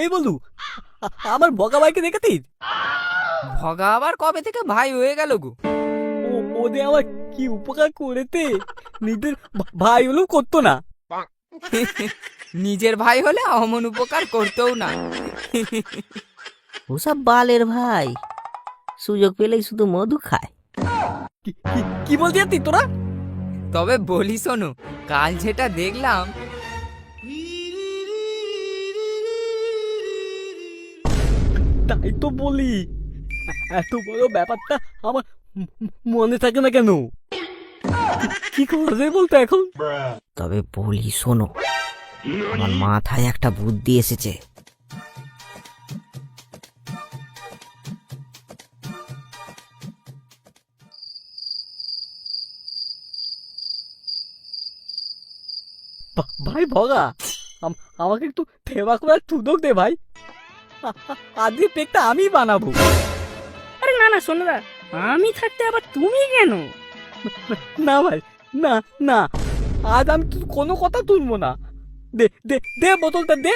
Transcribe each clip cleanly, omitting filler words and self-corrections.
এই বলু, আমার বগা ভাইকে দেখেছিস? ভগা আবার কবে থেকে ভাই হয়ে গেল গো? ওদের আমার কি উপকার করেছে, নিজের ভাই হলেও করতো না। নিজের ভাই হলে অমন উপকার করতেও না। ওসব বালের ভাই, সুযোগ পেলেই শুধু মধু খায়। কি বলতে যাচ্ছিস তোরা? তবে বলি শোনো, কাল যেটা দেখলাম, তাই তো বলি, এত বড় ব্যাপারটা আমার মনে থাকে না কেন? কি করবে বলতো এখন? তবে বলি শোনো, আমার মাথায় একটা বুদ্ধি এসেছে। ভাই ভগা, আমাকে একটু সেবা করার সুযোগ দে ভাই। আজকে পেকটা আমি বানাবো। আরে না না সোনাদা, আমি থাকতে আবার তুমি কেন? না ভাই, না না, আজ আমি তোর কোনো কথা তুলবো না। দে দে দে বোতলটা দে।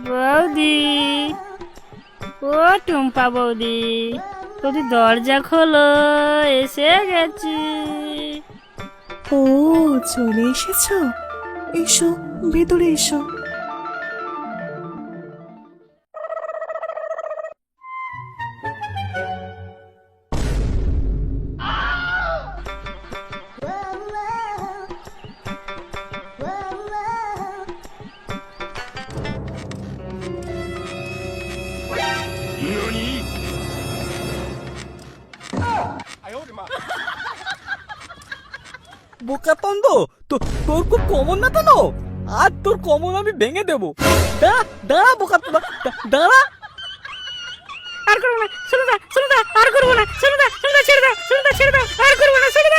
বৌদি, ও টুম্পা বৌদি, বৌদি দরজা খোলো, এসে গেছি। ও, চলে এসেছো? এসো, ভেতরে এসো। বোকা তন্দ, তোর খুব কমন না কেন? আজ তোর কমন আমি ভেঙে দেবো। দাঁড়া দাঁড়া বোকা তোরা, দাঁড়া। আর করবো না সোনাদা, সোনাদা আর করবো না, সোনাদা সোনাদা ছেড়ে দাও, সোনাদা ছেড়ে দাও, আর করবো না সোনাদা।